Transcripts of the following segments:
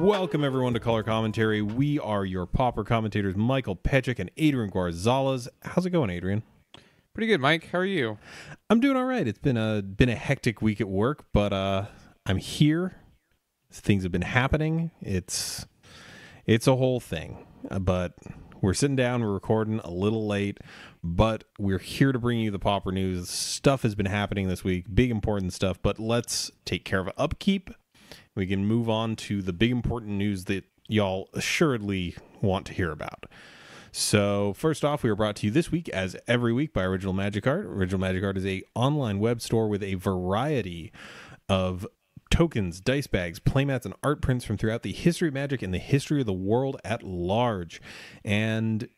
Welcome everyone to Color Commentary. We are your Pauper commentators, Michael Petchik and Adrian Guarzales. How's it going, Adrian? Pretty good, Mike. How are you? I'm doing all right. It's been a hectic week at work, but I'm here. Things have been happening. It's a whole thing. But we're sitting down, we're recording a little late, but we're here to bring you the Pauper news. Stuff has been happening this week, big important stuff, but let's take care of upkeep. We can move on to the big important news that y'all assuredly want to hear about. So first off, we are brought to you this week, as every week, by Original Magic Art. Original Magic Art is a online web store with a variety of tokens, dice bags, playmats, and art prints from throughout the history of Magic and the history of the world at large. And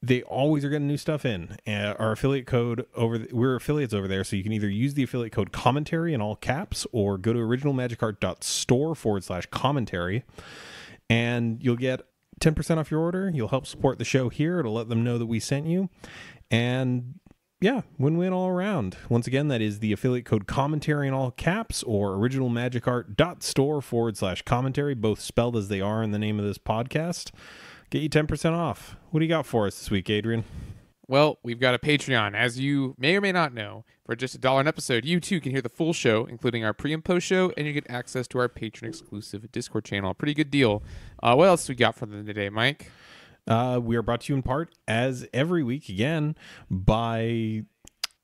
they always are getting new stuff in. Our affiliate code we're affiliates over there, so you can either use the affiliate code Commontary in all caps or go to originalmagicart.store/commentary, and you'll get 10% off your order. You'll help support the show here. It'll let them know that we sent you. And yeah, win-win all around. Once again, that is the affiliate code Commentary in all caps or originalmagicart.store/commentary, both spelled as they are in the name of this podcast. Get you 10% off. What do you got for us this week, Adrian? Well, we've got a Patreon. As you may or may not know, for just $1 an episode, you too can hear the full show, including our pre and post show, and you get access to our patron-exclusive Discord channel. A pretty good deal. What else we got for them today, Mike? We are brought to you in part, as every week again, by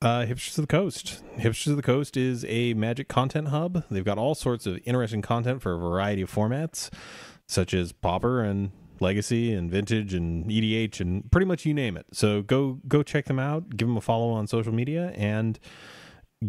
Hipsters of the Coast. Hipsters of the Coast is a Magic content hub. They've got all sorts of interesting content for a variety of formats, such as Pauper and Legacy and Vintage and EDH and pretty much you name it. So go check them out, give them a follow on social media, and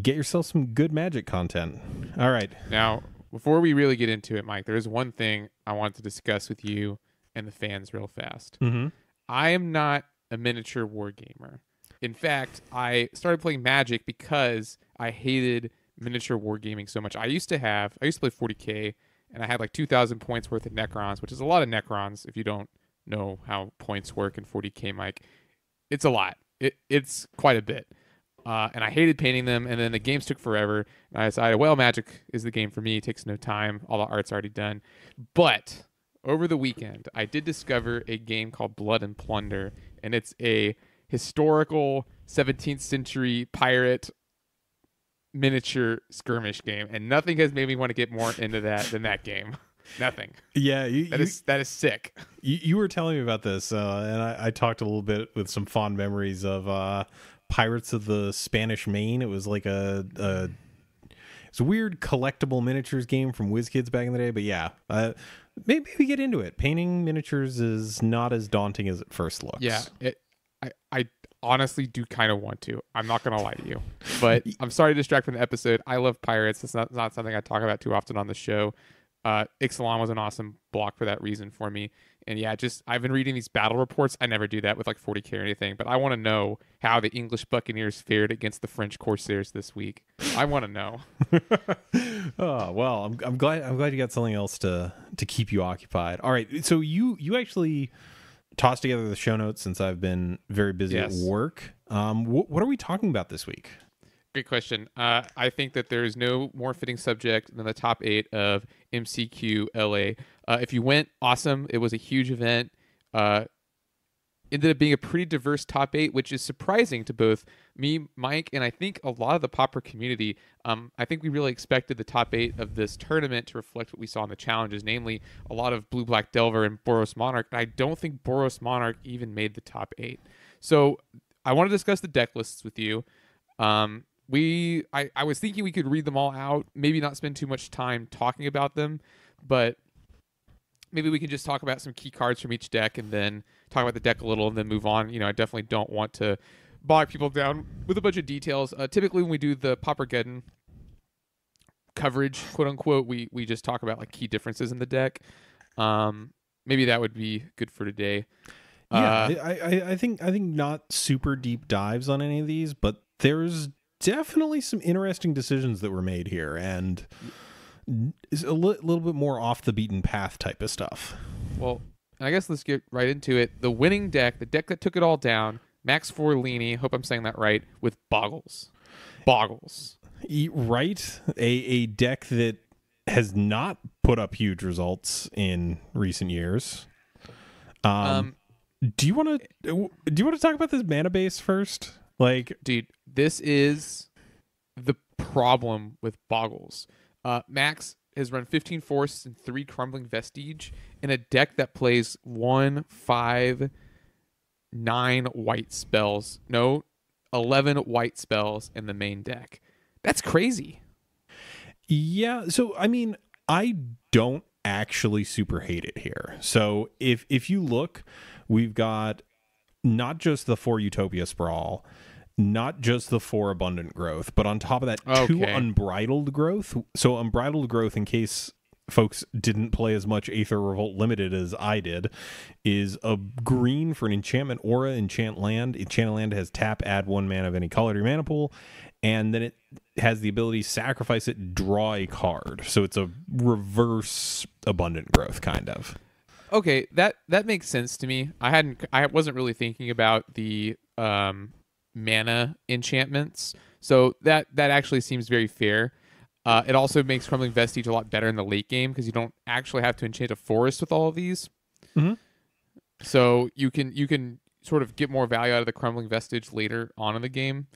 get yourself some good Magic content. All right. Now, before we really get into it, Mike, there is one thing I want to discuss with you and the fans real fast. Mm-hmm. I am not a miniature wargamer. In fact, I started playing Magic because I hated miniature wargaming so much. I used to play 40K, and I had like 2,000 points worth of Necrons, which is a lot of Necrons if you don't know how points work in 40K, Mike. It's a lot. It's quite a bit. And I hated painting them, and then the games took forever. And I decided, well, Magic is the game for me. It takes no time. All the art's already done. But over the weekend, I did discover a game called Blood and Plunder, and it's a historical 17th century pirate miniature skirmish game, and nothing has made me want to get more into that than that game. Nothing. Yeah, that is sick. You were telling me about this, and I talked a little bit with some fond memories of Pirates of the Spanish Main. It was like it's a weird collectible miniatures game from WizKids back in the day. But yeah, maybe we get into it. Painting miniatures is not as daunting as it first looks. Yeah, I honestly do kind of want to. I'm not going to lie to you. But I'm sorry to distract from the episode. I love pirates. It's not something I talk about too often on the show. Ixalan was an awesome block for that reason for me. And yeah, I've been reading these battle reports. I never do that with like 40K or anything, but I want to know how the English Buccaneers fared against the French Corsairs this week. I want to know. Oh, well, I'm glad you got something else to keep you occupied. All right. So you actually tossed together the show notes since I've been very busy at work. What are we talking about this week? Great question. I think that there is no more fitting subject than the top 8 of MCQ LA. If you went, awesome. It was a huge event. Ended up being a pretty diverse top 8, which is surprising to both me, Mike, and I think a lot of the Pauper community. I think we really expected the top 8 of this tournament to reflect what we saw in the challenges, namely a lot of Blue Black Delver and Boros Monarch. And I don't think Boros Monarch even made the top 8. So I want to discuss the deck lists with you. I was thinking we could read them all out, maybe not spend too much time talking about them, but maybe we can just talk about some key cards from each deck and then talk about the deck a little and then move on. I definitely don't want to bog people down with a bunch of details. Typically when we do the Paupergeddon coverage, quote unquote, we just talk about like key differences in the deck. Maybe that would be good for today. Yeah, I think not super deep dives on any of these, but there's definitely some interesting decisions that were made here, and is a little bit more off the beaten path type of stuff. Well, I guess let's get right into it. The winning deck, the deck that took it all down, Max Forlini, hope I'm saying that right, with Boggles. Right? A deck that has not put up huge results in recent years. Do you want to talk about this mana base first? Like, dude, this is the problem with Boggles. Max has run 15 Forests and 3 Crumbling Vestige in a deck that plays 1, 5, 9 white spells. No, 11 white spells in the main deck. That's crazy. Yeah, so I mean, I don't actually super hate it here. So if you look, we've got not just the 4 Utopia Sprawl, not just the 4 Abundant Growth, but on top of that, 2 Unbridled Growth. So Unbridled Growth, in case folks didn't play as much Aether Revolt Limited as I did, is a green for an enchantment aura, enchant land. Enchanted land has tap, add 1 mana of any color to your mana pool, and then it has the ability sacrifice it, draw a card. So it's a reverse Abundant Growth kind of. Okay, that makes sense to me. I wasn't really thinking about the mana enchantments, so that actually seems very fair. It also makes Crumbling Vestige a lot better in the late game because you don't actually have to enchant a forest with all of these. Mm-hmm. So you can sort of get more value out of the Crumbling Vestige later on in the game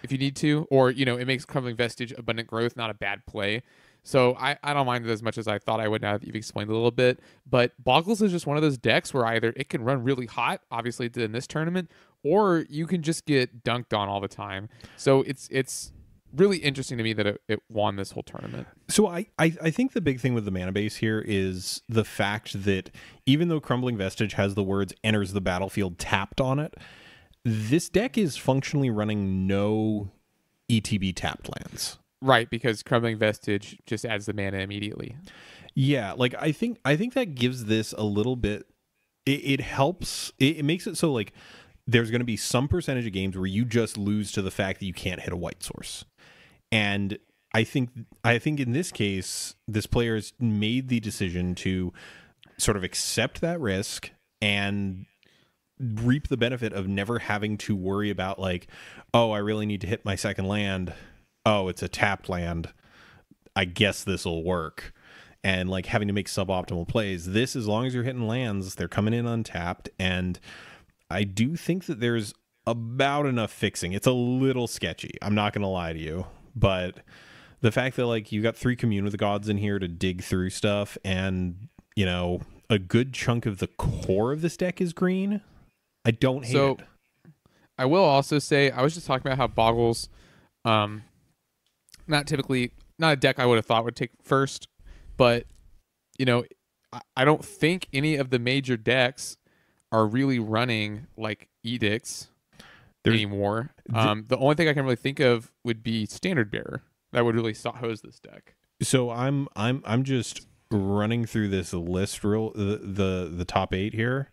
if you need to, or it makes Crumbling Vestige Abundant Growth not a bad play. So I don't mind it as much as I thought I would now that you've explained it a little bit. But Boggles is just one of those decks where either it can run really hot, obviously it did in this tournament, or you can just get dunked on all the time. So it's really interesting to me that it won this whole tournament. So I think the big thing with the mana base here is the fact that even though Crumbling Vestige has the words enters the battlefield tapped on it, this deck is functionally running no ETB tapped lands. Right, because Crumbling Vestige just adds the mana immediately. Yeah, like I think that gives this a little bit. It helps. It makes it so like there's going to be some percentage of games where you just lose to the fact that you can't hit a white source, and I think in this case, this player's made the decision to sort of accept that risk and reap the benefit of never having to worry about like, oh, I really need to hit my second land. Oh, it's a tapped land. I guess this will work. And like having to make suboptimal plays. This, as long as you're hitting lands, they're coming in untapped. And I do think that there's about enough fixing. It's a little sketchy, I'm not going to lie to you. But the fact that like you got 3 Commune with the Gods in here to dig through stuff, and a good chunk of the core of this deck is green, I don't hate it. I will also say, I was just talking about how Boggles, not a deck I would have thought would take first, but I don't think any of the major decks are really running like edicts anymore. The only thing I can really think of would be Standard Bearer that would really hose this deck. So I'm just running through this list the top 8 here,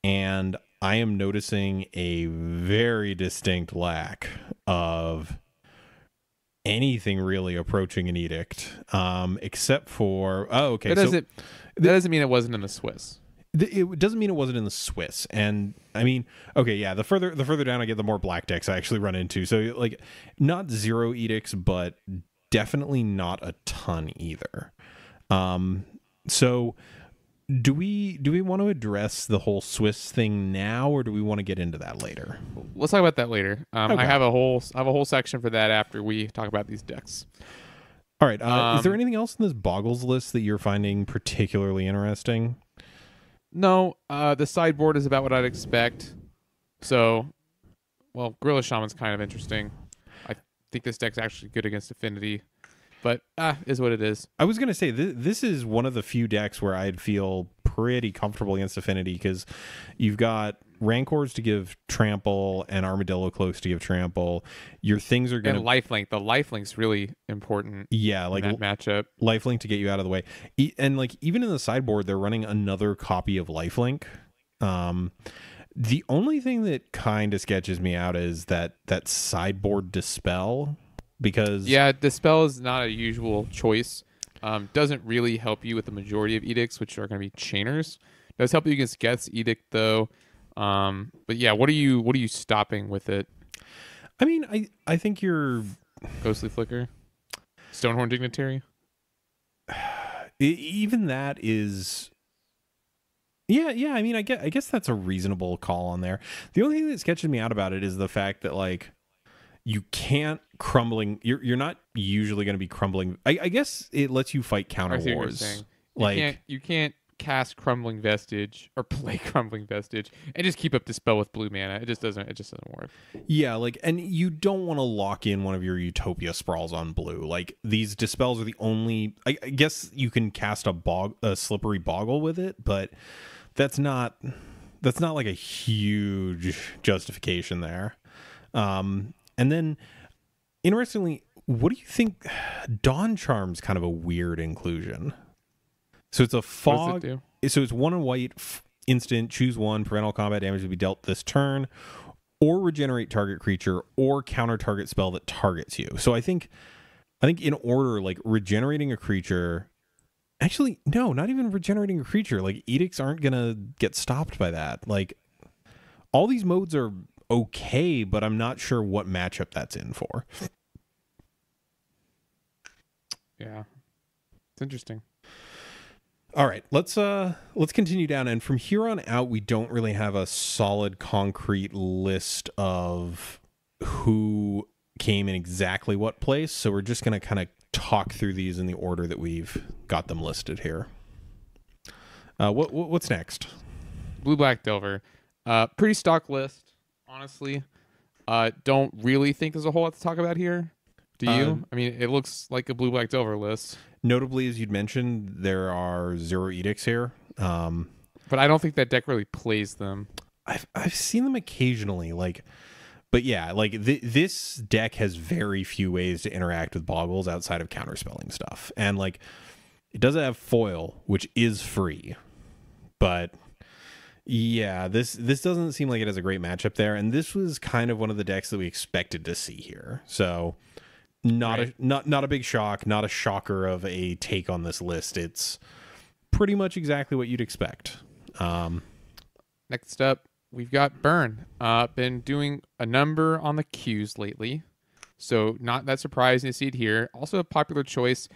and I am noticing a very distinct lack of anything really approaching an edict, except for that doesn't mean it wasn't in the Swiss. It doesn't mean it wasn't in the Swiss, and I mean, okay, yeah. The further down I get, the more black decks I actually run into. So like, not 0 edicts, but definitely not a ton either. So do we want to address the whole Swiss thing now, or do we want to get into that later? Let's talk about that later. Okay. I have a whole section for that after we talk about these decks. All right. Is there anything else in this Boggles list that you're finding particularly interesting? No. The sideboard is about what I'd expect. So, well, Gorilla Shaman's kind of interesting. I think this deck's actually good against Affinity. But is what it is. I was going to say, this is one of the few decks where I'd feel pretty comfortable against Affinity, because you've got Rancors to give trample and Armadillo Cloaks to give trample. Your things are going to... And lifelink. The lifelink's really important. Yeah, like in that matchup. Lifelink to get you out of the way. And like even in the sideboard, they're running another copy of Lifelink. The only thing that kind of sketches me out is that sideboard Dispel. Because Dispel is not a usual choice. Doesn't really help you with the majority of edicts, which are going to be chainers. Does help you against Geth's Edict though. But yeah, what are you stopping with it? I mean, I think you're Ghostly Flicker, Stonehorn Dignitary. Even that is. Yeah. I mean, I guess that's a reasonable call on there. The only thing that sketches me out about it is the fact that like you can't crumbling. You're not usually going to be crumbling. I guess it lets you fight counter I see what you're wars. saying. Like You can't cast Crumbling Vestige or play Crumbling Vestige and just keep up Dispel with blue mana. It just doesn't work. yeah, like and you don't want to lock in one of your Utopia sprawls on blue. Like these dispels are the only. I guess you can cast a slippery boggle with it, but that's not like a huge justification there. And then interestingly, what do you think? Dawn Charm's kind of a weird inclusion. So it's a fog. What does it do? So it's 1 and white instant. Choose one. Prevent all combat damage to be dealt this turn, or regenerate target creature, or counter target spell that targets you. So I think in order, like regenerating a creature. Actually, no, not even regenerating a creature. Like edicts aren't gonna get stopped by that. Like all these modes are okay, but I'm not sure what matchup that's in for. Yeah, it's interesting. All right, let's continue down, and from here on out, we don't really have a solid, concrete list of who came in exactly what place. So we're just gonna kind of talk through these in the order that we've got them listed here. What's next? Blue Black Delver, pretty stock list, honestly. Don't really think there's a whole lot to talk about here. Do you? I mean, it looks like a Blue Black Delver list. Notably, as you'd mentioned, there are 0 edicts here. But I don't think that deck really plays them. I've seen them occasionally, but yeah, this deck has very few ways to interact with boggles outside of counterspelling stuff, and like it doesn't have foil, which is free, but yeah, this doesn't seem like it has a great matchup there, and this was kind of one of the decks that we expected to see here, so. Not a big shock, not a shocker of a take on this list. It's pretty much exactly what you'd expect. Next up, we've got Burn. Been doing a number on the queues lately, so not that surprising to see it here. Also a popular choice.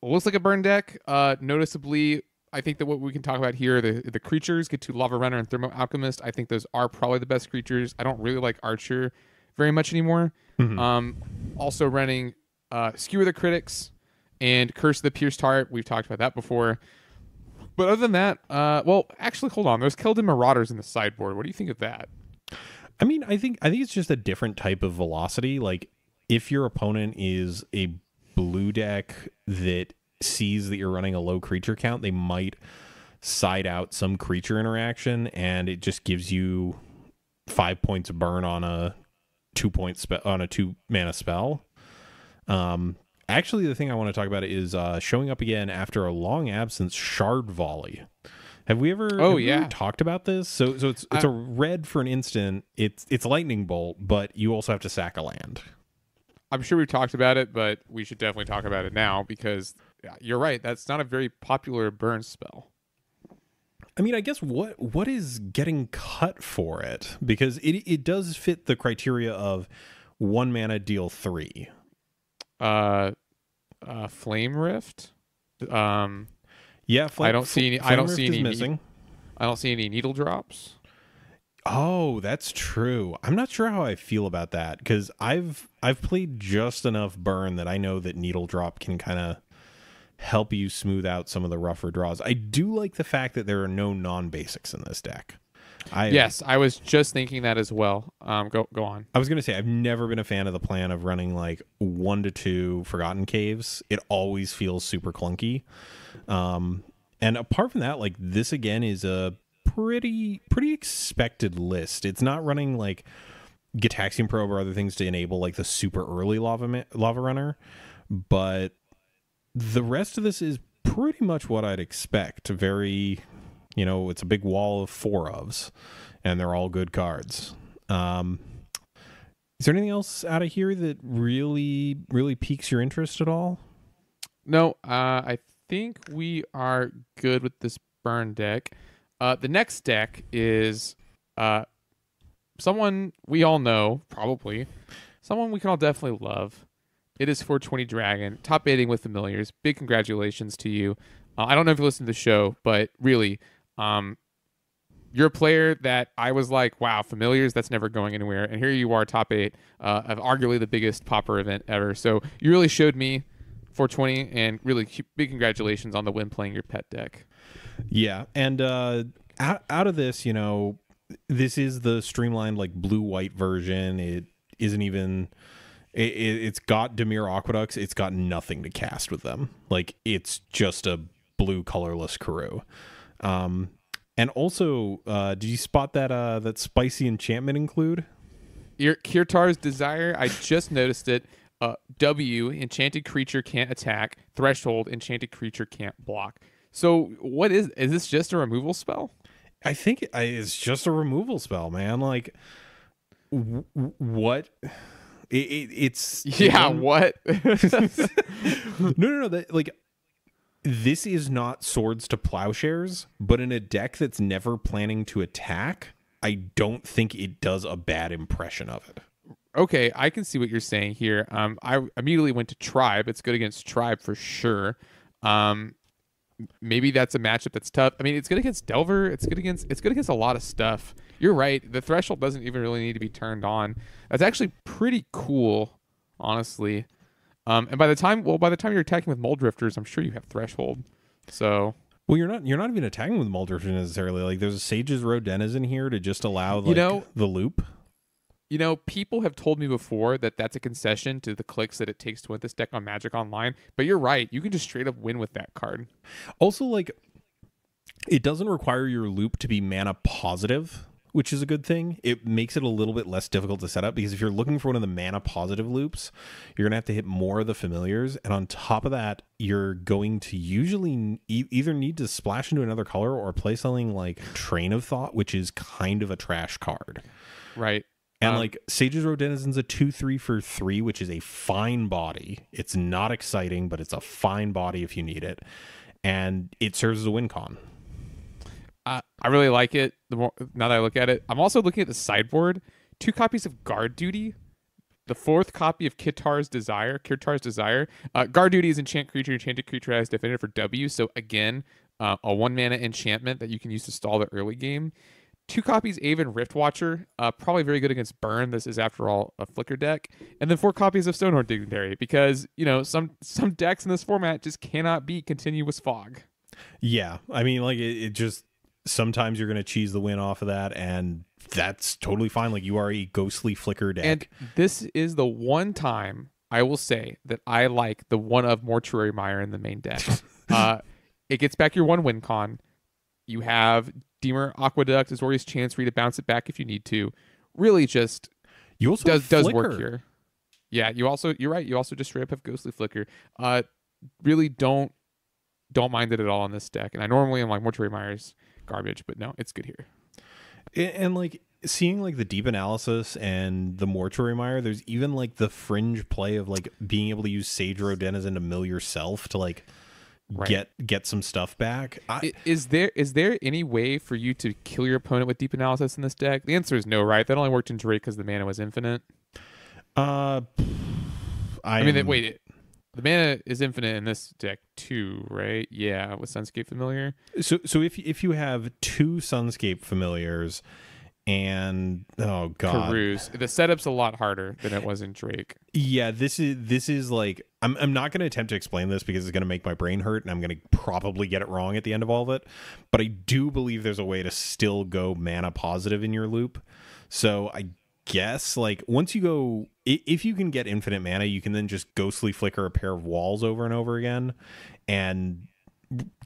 Looks like a Burn deck. Noticeably, I think that what we can talk about here, the creatures get to Lava Runner and Thermo Alchemist. I think those are probably the best creatures. I don't really like Archer very much anymore. Mm-hmm. Also running Skewer the Critics and Curse of the Pierced Heart. We've talked about that before. But other than that, well, actually, hold on. There's Keldon Marauders in the sideboard. What do you think of that? I mean, I think it's just a different type of velocity. Like, if your opponent is a blue deck that sees that you're running a low creature count, they might side out some creature interaction, and it just gives you 5 points of burn on a 2 mana spell. Actually, the thing I want to talk about is showing up again after a long absence, Shard Volley. Have we ever talked about this? So it's a red for an instant. It's lightning bolt, but you also have to sack a land. I'm sure we've talked about it, but we should definitely talk about it now because you're right. That's not a very popular burn spell. I mean, I guess what is getting cut for it? Because it does fit the criteria of 1 mana deal 3. Flame Rift. Yeah, I don't see any missing. I don't see any needle drops. Oh, that's true. I'm not sure how I feel about that because I've played just enough burn that I know that needle drop can kind of help you smooth out some of the rougher draws. I do like the fact that there are no non-basics in this deck. Yes, I was just thinking that as well. Go on. I was going to say, I've never been a fan of the plan of running like 1 to 2 Forgotten Caves. It always feels super clunky. And apart from that, like this again is a pretty expected list. It's not running like Gitaxian Probe or other things to enable like the super early lava runner, but the rest of this is pretty much what I'd expect. Very, it's a big wall of 4-ofs, and they're all good cards. Is there anything else out of here that really piques your interest at all? No, I think we are good with this burn deck. The next deck is someone we all know, probably. Someone we can all definitely love. It is 420 Dragon, top 8ing with Familiars. Big congratulations to you. I don't know if you listen to the show, but really, you're a player that I was like, wow, familiars, that's never going anywhere. And here you are, top 8 of arguably the biggest Pauper event ever. So you really showed me 420, and really big congratulations on the win playing your pet deck. Yeah, and out of this, this is the streamlined like blue-white version. It isn't even... It's got Dimir Aqueducts. It's got nothing to cast with them. Like, it's just a blue colorless Karoo. And also, did you spot that spicy enchantment include? Kirtar's Desire, I just noticed it. W, enchanted creature can't attack. Threshold, enchanted creature can't block. So what is this just a removal spell? I think it's just a removal spell, man. Like, what? It's what? No. Like, this is not Swords to Plowshares, but in a deck that's never planning to attack, I don't think it does a bad impression of it. Okay, I can see what you're saying here. I immediately went to Tribe. It's good against Tribe for sure. Maybe that's a matchup that's tough. I mean, it's good against Delver. It's good against a lot of stuff. You're right. The threshold doesn't even really need to be turned on. That's actually pretty cool, honestly. And by the time you're attacking with Mold Drifters, I'm sure you have threshold. So, well, you're not even attacking with Mold Drifters necessarily. Like, there's a Sage's Road Denizen here to just allow the loop. People have told me before that that's a concession to the clicks that it takes to win this deck on Magic Online. But you're right. You can just straight up win with that card. Also, like, it doesn't require your loop to be mana positive, which is a good thing. It makes it a little bit less difficult to set up, because if you're looking for one of the mana positive loops, you're going to have to hit more of the familiars. And on top of that, you're going to usually either need to splash into another color or play something like Train of Thought, which is kind of a trash card. Right. And like Sage's Road Denizen's a 2/3 for 3, which is a fine body. It's not exciting, but it's a fine body if you need it. And it serves as a win con. I really like it. Now that I look at it, I'm also looking at the sideboard. 2 copies of Guard Duty. The 4th copy of Kirtar's Desire. Guard Duty is enchanted creature has defended for W. So again, a 1 mana enchantment that you can use to stall the early game. 2 copies Aven Riftwatcher, probably very good against Burn. This is, after all, a Flicker deck. And then 4 copies of Stonehorn Dignitary, because, some decks in this format just cannot beat Continuous Fog. Yeah, I mean, like, it just... Sometimes you're going to cheese the win off of that, and that's totally fine. Like, you are a ghostly Flicker deck. And this is the one time I will say that I like the one of Mortuary Mire in the main deck. It gets back your 1 win con. You have Dimir Aqueduct, Azorius Chancery to bounce it back if you need to. Really just you also does work here. Yeah, you're right. You also just straight up have Ghostly Flicker. Really don't mind it at all on this deck. And I normally am like Mortuary Mire's garbage, but no, it's good here. And like seeing like the deep analysis and the Mortuary Mire, there's even like the fringe play of like being able to use Sage Road Denizen to mill yourself to like get some stuff back. Is there any way for you to kill your opponent with deep analysis in this deck? The answer is no, right? That only worked in Drake because the mana was infinite. The mana is infinite in this deck too, right? Yeah, with Sunscape Familiar. So if you have 2 Sunscape Familiars and Karoos, the setup's a lot harder than it was in Drake. Yeah, this is like I'm not going to attempt to explain this because it's going to make my brain hurt, and I'm going to probably get it wrong at the end of all of it. But I do believe there's a way to still go mana positive in your loop. So I guess like once you go, if you can get infinite mana, you can then just ghostly flicker a pair of walls over and over again and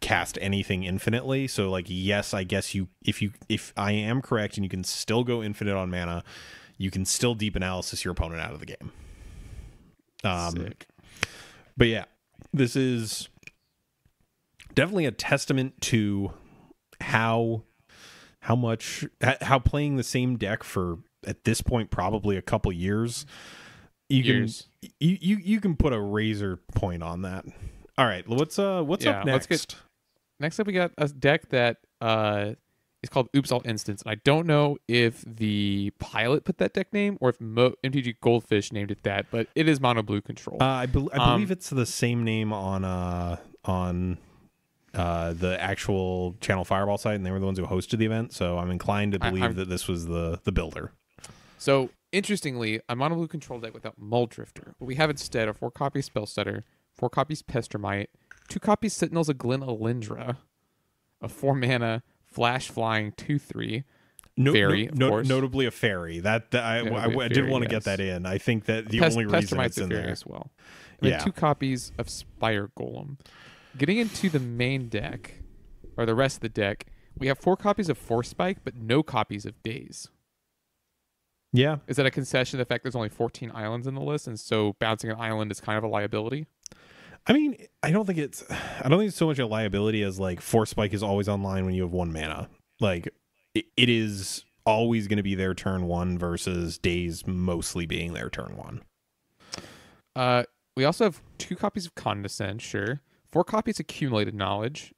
cast anything infinitely. So like, yes, I guess if I am correct and you can still go infinite on mana, you can still deep analysis your opponent out of the game. Sick. But yeah, this is definitely a testament to how playing the same deck for, at this point, probably a couple years, you can put a razor point on that. All right, what's up next? Next up, we got a deck that is called Oops All Instants. And I don't know if the pilot put that deck name or if MTG Goldfish named it that, but it is mono blue control. I believe it's the same name on the actual Channel Fireball site, and they were the ones who hosted the event. So I'm inclined to believe that this was the builder. So interestingly, a mono blue control deck without Mold Drifter. What we have instead are 4 copies Spell Stutter, 4 copies Pestermite, 2 copies Sentinels of Glen Alindra, a 4 mana Flash Flying 2/3 fairy, of course. Notably a fairy. I did want to get that in. I think that the only reason it's in there as well. And then 2 copies of Spire Golem. Getting into the main deck, or the rest of the deck, we have 4 copies of Force Spike, but no copies of Daze. Yeah. Is that a concession to the fact there's only 14 islands in the list, and so bouncing an island is kind of a liability? I mean, I don't think it's so much a liability as like Force Spike is always online when you have 1 mana. Like it is always going to be their turn 1 versus Daze mostly being their turn 1. We also have 2 copies of Condescend, sure. 4 copies Accumulated Knowledge.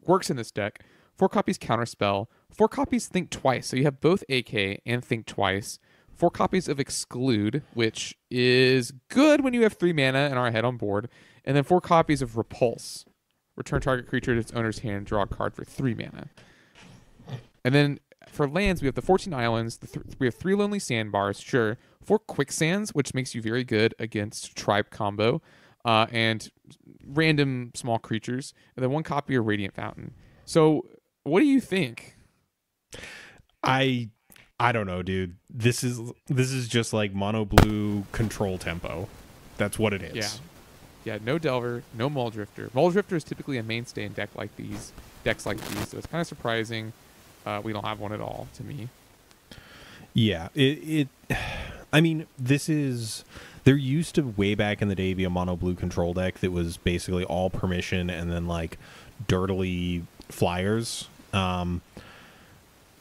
Works in this deck. 4 copies Counterspell. 4 copies Think Twice. So you have both AK and Think Twice. 4 copies of Exclude, which is good when you have 3 mana and are ahead on board. And then 4 copies of Repulse. Return target creature to its owner's hand, draw a card for 3 mana. And then for lands, we have the 14 islands. We have 3 Lonely Sandbars, sure. 4 Quicksands, which makes you very good against Tribe combo. And random small creatures. And then 1 copy of Radiant Fountain. So what do you think? I don't know, dude. This is just like mono blue control tempo. That's what it is. Yeah, no Delver, no Mold Drifter. Mold Drifter is typically a mainstay in decks like these, so it's kind of surprising we don't have one at all to me. Yeah, I mean, there used to way back in the day be a mono blue control deck that was basically all permission and then like dirtily flyers.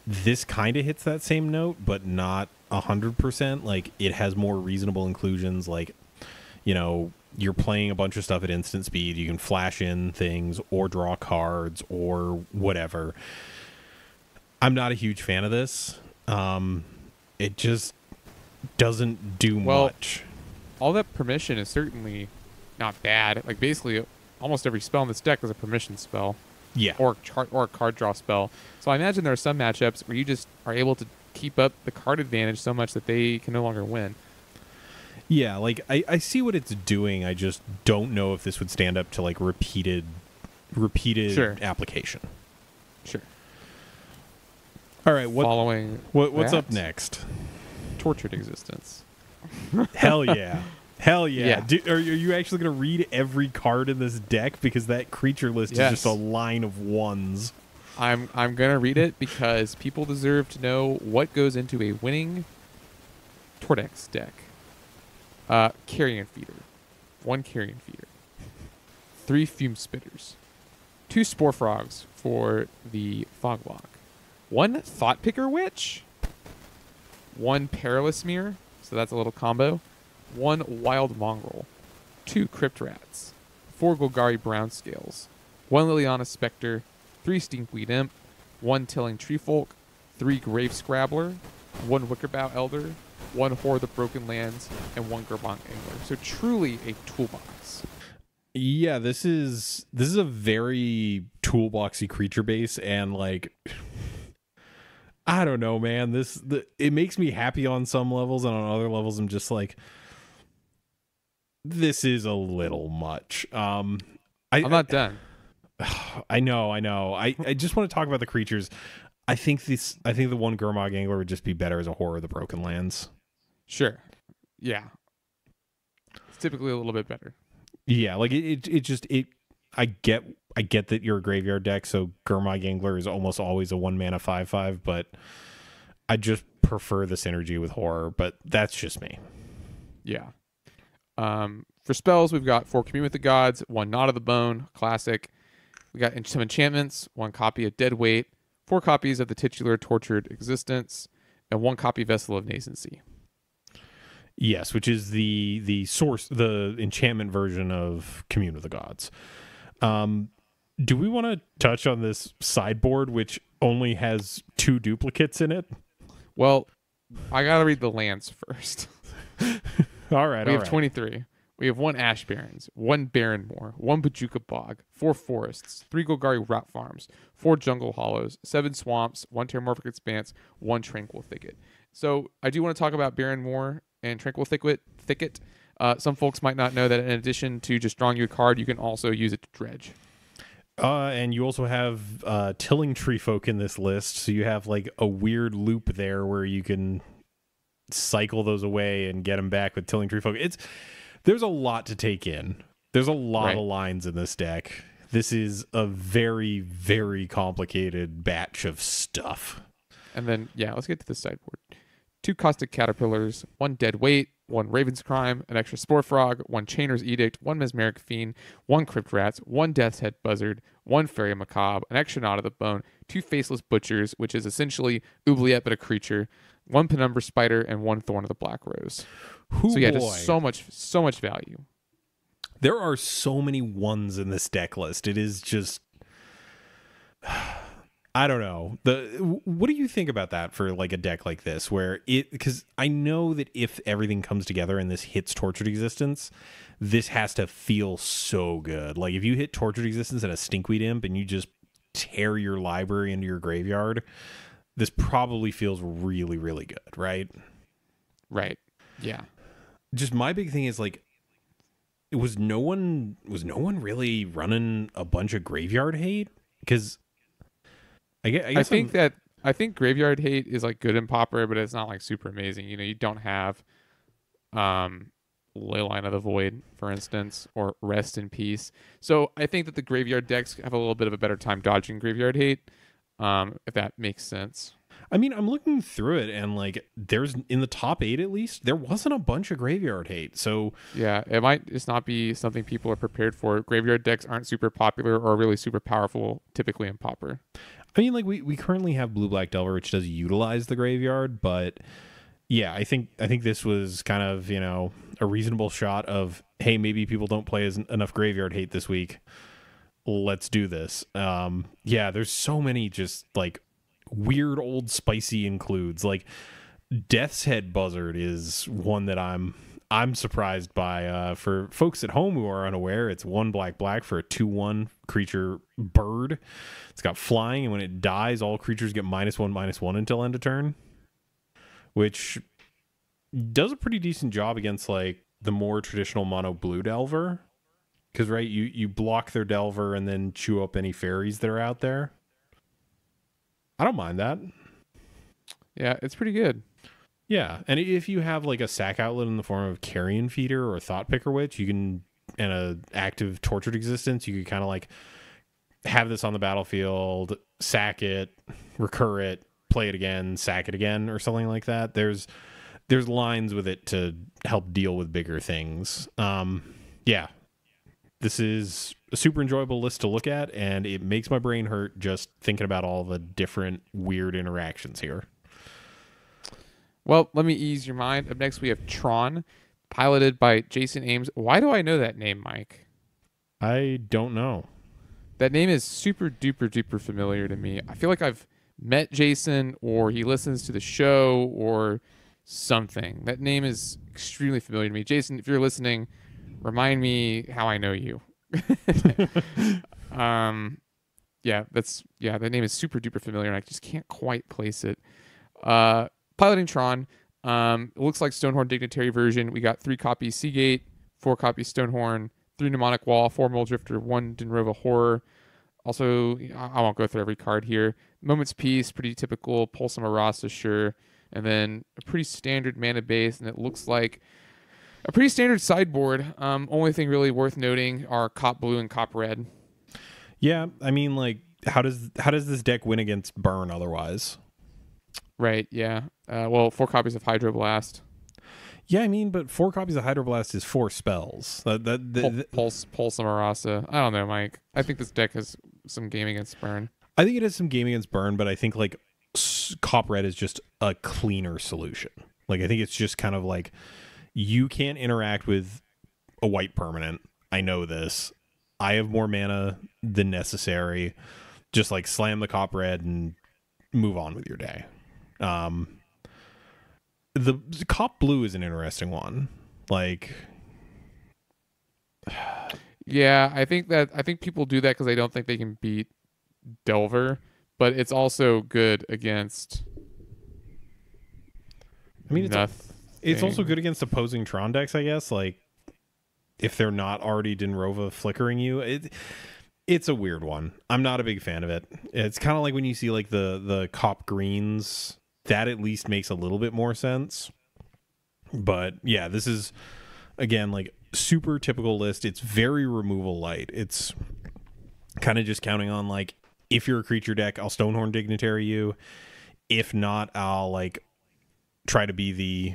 This kind of hits that same note, but not 100%. Like it has more reasonable inclusions. Like, you know, you're playing a bunch of stuff at instant speed. You can flash in things or draw cards or whatever. I'm not a huge fan of this. It just doesn't do much. All that permission is certainly not bad. Like basically almost every spell in this deck is a permission spell. Yeah. Or a card draw spell. So I imagine there are some matchups where you just are able to keep up the card advantage so much that they can no longer win. Yeah, like I see what it's doing. I just don't know if this would stand up to like repeated application. Sure. All right, what's up next? Tortured Existence. Hell yeah. Hell yeah. Are you actually going to read every card in this deck? Because that creature list is just a line of ones. I'm going to read it because people deserve to know what goes into a winning Tortex deck. Carrion Feeder. 1 Carrion Feeder. 3 Fume Spitters. 2 Spore Frogs for the Foglock. 1 Thought Picker Witch. 1 Perilous Mirror. So that's a little combo. 1 Wild Mongrel, 2 Crypt Rats, 4 Golgari Brown Scales, 1 Liliana Spectre, 3 Stinkweed Imp, 1 Tilling Treefolk, 3 Grave Scrabbler, 1 Wickerbough Elder, 1 Horde of the Broken Lands, and 1 Gerbonk Angler. So truly a toolbox. Yeah, this is a very toolboxy creature base, and like I don't know, man. It makes me happy on some levels, and on other levels I'm just like, this is a little much. I'm not done. I know. I just want to talk about the creatures. I think the 1 Gurmag Angler would just be better as a Horror of the Broken Lands. Sure. Yeah. It's typically a little bit better. Yeah, like I get that you're a graveyard deck, so Gurmag Angler is almost always a 1 mana 5/5, but I just prefer the synergy with Horror, but that's just me. Yeah. For spells, we've got 4 Commune with the Gods, 1 Knot of the Bone, classic. We got some enchantments, 1 copy of Deadweight, 4 copies of the titular Tortured Existence, and 1 copy Vessel of Nascency. Yes, which is the source, the enchantment version of Commune with the Gods. Do we want to touch on this sideboard, which only has 2 duplicates in it? Well, I gotta read the lands first. All right. We have 23. We have 1 Ash Barrens, 1 Barren Moor, 1 Bajuka Bog, 4 Forests, 3 Golgari Rock Farms, 4 Jungle Hollows, 7 Swamps, 1 Terramorphic Expanse, 1 Tranquil Thicket. So I do want to talk about Barren Moor and Tranquil Thicket. Some folks might not know that in addition to just drawing you a card, you can also use it to dredge. And you also have Tilling Tree Folk in this list, so you have like a weird loop there where you can cycle those away and get them back with Tilling Tree Folk. There's a lot to take in. There's a lot of lines in this deck. This is a very, very complicated batch of stuff. And then, let's get to the sideboard. 2 Caustic Caterpillars, 1 Dead Weight, 1 Raven's Crime, an extra Spore Frog, 1 Chainer's Edict, 1 Mesmeric Fiend, 1 Crypt Rats, 1 Death's Head Buzzard, 1 Fairy Macabre, an extra Knot of the Bone, 2 Faceless Butchers, which is essentially Oubliette but a creature, 1 Penumbra Spider, and 1 Thorn of the Black Rose. Just so much value. There are so many ones in this deck list. It is just, I don't know. What do you think about that for like a deck like this, because I know that if everything comes together and this hits Tortured Existence, this has to feel so good. Like if you hit Tortured Existence and a Stinkweed Imp and you just tear your library into your graveyard, this probably feels really, really good, right? Right. Yeah. Just my big thing is like, was no one really running a bunch of graveyard hate? Because I think graveyard hate is like good in Pauper, but it's not like super amazing. You know, you don't have Leyline of the Void, for instance, or Rest in Peace. So I think that the graveyard decks have a little bit of a better time dodging graveyard hate, if that makes sense. I mean, I'm looking through it, and like, there's in the top 8 at least, there wasn't a bunch of graveyard hate. So yeah, it might just not be something people are prepared for. Graveyard decks aren't super popular or really super powerful, typically in Pauper. I mean, like we currently have Blue Black Delver, which does utilize the graveyard, but yeah, I think this was kind of, you know, a reasonable shot of, hey, maybe people don't play enough graveyard hate this week. Let's do this. Yeah, there's so many just like weird old spicy includes. Like Death's Head Buzzard is one that I'm surprised by. For folks at home who are unaware, it's 1 black for a 2/1 creature bird. It's got flying, and when it dies, all creatures get -1/-1 until end of turn, which does a pretty decent job against like the more traditional mono blue Delver. Because right, you block their Delver and then chew up any fairies that are out there. I don't mind that. Yeah, it's pretty good. Yeah, and if you have like a sack outlet in the form of Carrion Feeder or Thought Picker Witch, you can, and a active Tortured Existence, you could kind of like have this on the battlefield, sack it, recur it, play it again, sack it again, or something like that. There's lines with it to help deal with bigger things. Yeah, this is a super enjoyable list to look at, and it makes my brain hurt just thinking about all the different weird interactions here. Well, let me ease your mind. Up next, we have Tron, piloted by Jason Ames. Why do I know that name, Mike? I don't know. That name is super duper duper familiar to me. I feel like I've met Jason, or he listens to the show, or something. That name is extremely familiar to me. Jason, if you're listening, remind me how I know you. That name is super duper familiar, and I just can't quite place it. Piloting Tron, it looks like Stonehorn Dignitary version. We got 3 copies Seagate, 4 copies Stonehorn, 3 Mnemonic Wall, 4 Muldrifter, 1 Denrova Horror. Also, I won't go through every card here. Moment's Peace, pretty typical. Pulse Marasa, sure. And then a pretty standard mana base, and it looks like a pretty standard sideboard. Only thing really worth noting are Cop Blue and Cop Red. Yeah, I mean, like, how does this deck win against Burn otherwise? Right, yeah. 4 copies of Hydroblast. Yeah, I mean, but 4 copies of Hydroblast is 4 spells. Pulse Marasa. I don't know, Mike. I think this deck has some game against Burn. I think it has some game against Burn, but I think, like, Cop Red is just a cleaner solution. Like, I think it's just kind of like, you can't interact with a white permanent. I know this. I have more mana than necessary. Just, like, slam the Cop Red and move on with your day. The Cop Blue is an interesting one. Like, Yeah, I think people do that because they don't think they can beat Delver, but it's also good against I mean, it's also nothing. good against opposing Tron decks, I guess. Like if they're not already Dinrova flickering you, it's a weird one. I'm not a big fan of it. It's kind of like when you see like the cop greens. That at least makes a little bit more sense. But yeah, this is again like super typical list. It's very removal light. It's kind of just counting on like if you're a creature deck, I'll Stonehorn Dignitary you. If not, I'll like try to be the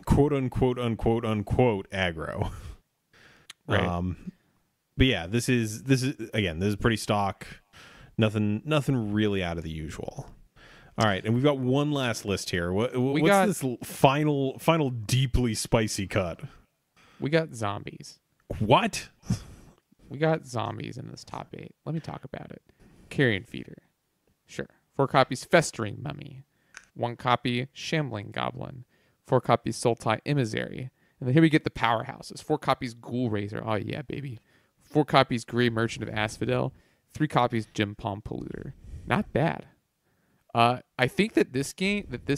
quote unquote aggro. Right. But yeah, this is again, this is pretty stock. Nothing really out of the usual. All right, and we've got one last list here. We What's got this final deeply spicy cut? we got zombies. What? We got zombies in this top 8. Let me talk about it. Carrion Feeder. Sure. 4 copies Festering Mummy. 1 copy Shambling Goblin. 4 copies Sultai Emissary. And then here we get the powerhouses. 4 copies Ghoul Raiser. Oh yeah, baby. 4 copies Grey Merchant of Asphodel. 3 copies Gem Palm Polluter. Not bad. I think that this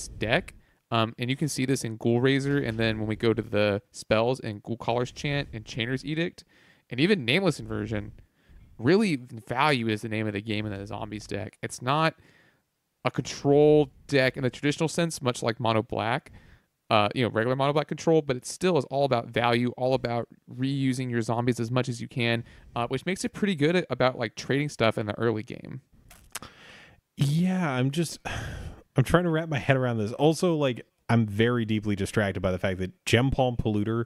deck, and you can see this in Ghoul Raiser, and then when we go to the spells and Ghoul Caller's Chant and Chainer's Edict, and even Nameless Inversion, really value is the name of the game in the zombies deck. It's not a control deck in the traditional sense, much like Mono Black, regular Mono Black control, but it still is all about value, all about reusing your zombies as much as you can, which makes it pretty good about like trading stuff in the early game. Yeah, I'm trying to wrap my head around this. Also, like, I'm very deeply distracted by the fact that Gem Palm Polluter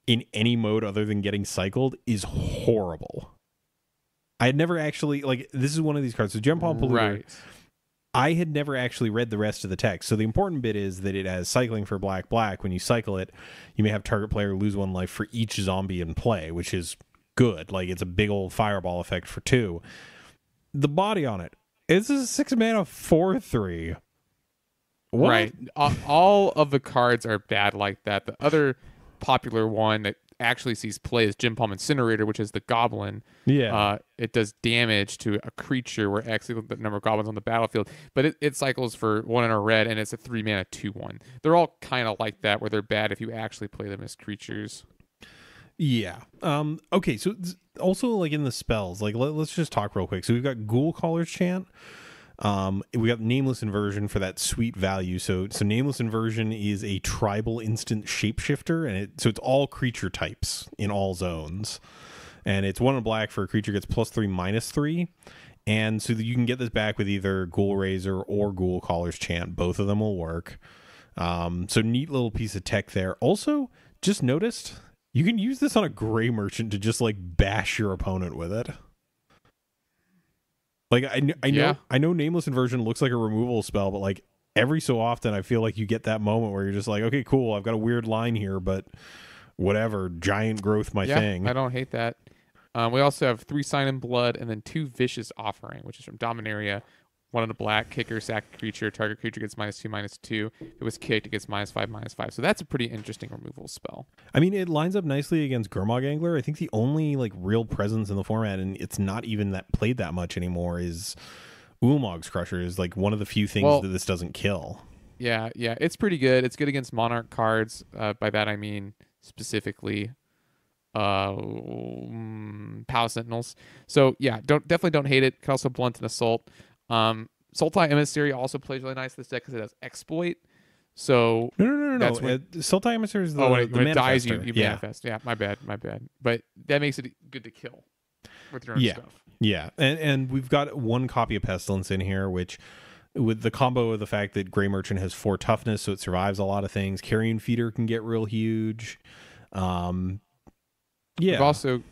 in any mode other than getting cycled is horrible. I had never actually, like, this is one of these cards. So Gem Palm Polluter, Right. I had never actually read the rest of the text. So the important bit is that it has cycling for black. When you cycle it, you may have target player lose 1 life for each zombie in play, which is good. Like, it's a big old fireball effect for 2. The body on it. It's a 6 mana 4/3. What? Right. All of the cards are bad like that. The other popular one that actually sees play is Gem Palm Incinerator, which is the goblin. Yeah. It does damage to a creature where X equals the number of goblins on the battlefield, but it cycles for 1 in a red, and it's a 3 mana 2/1. They're all kind of like that, where they're bad if you actually play them as creatures. Yeah. Okay, so also like in the spells, like let's just talk real quick. So we've got Ghoul Caller's Chant. We got Nameless Inversion for that sweet value. So Nameless Inversion is a tribal instant shapeshifter, and it's all creature types in all zones. And it's 1 in black for a creature gets +3/-3. And so you can get this back with either Ghoul Raiser or Ghoul Caller's Chant. Both of them will work. So neat little piece of tech there. Also, just noticed you can use this on a Grey Merchant to just like bash your opponent with it. Like I know Nameless Inversion looks like a removal spell, but like every so often I feel like you get that moment where you're just like, okay, cool, I've got a weird line here, but whatever, giant growth my thing. I don't hate that. We also have 3 Sign in Blood and then 2 Vicious Offering, which is from Dominaria. 1 in a black, kicker, sack a creature, target creature gets -2/-2. If it was kicked, it gets -5/-5. So that's a pretty interesting removal spell. I mean, it lines up nicely against Gurmag Angler. I think the only like real presence in the format, and it's not even that played that much anymore, is Ulamog's Crusher. Is like one of the few things that this doesn't kill. Yeah, it's pretty good. It's good against Monarch cards. By that I mean specifically Palace Sentinels. So yeah, definitely don't hate it. Can also blunt an assault. Sultai Emissary also plays really nice in this deck because it has exploit. So No. Sultai Emissary is the when it dies, you yeah. manifest. Yeah, my bad. But that makes it good to kill with your own stuff. Yeah, and we've got 1 copy of Pestilence in here, which with the combo of the fact that Grey Merchant has 4 toughness, so it survives a lot of things. Carrion Feeder can get real huge. We've also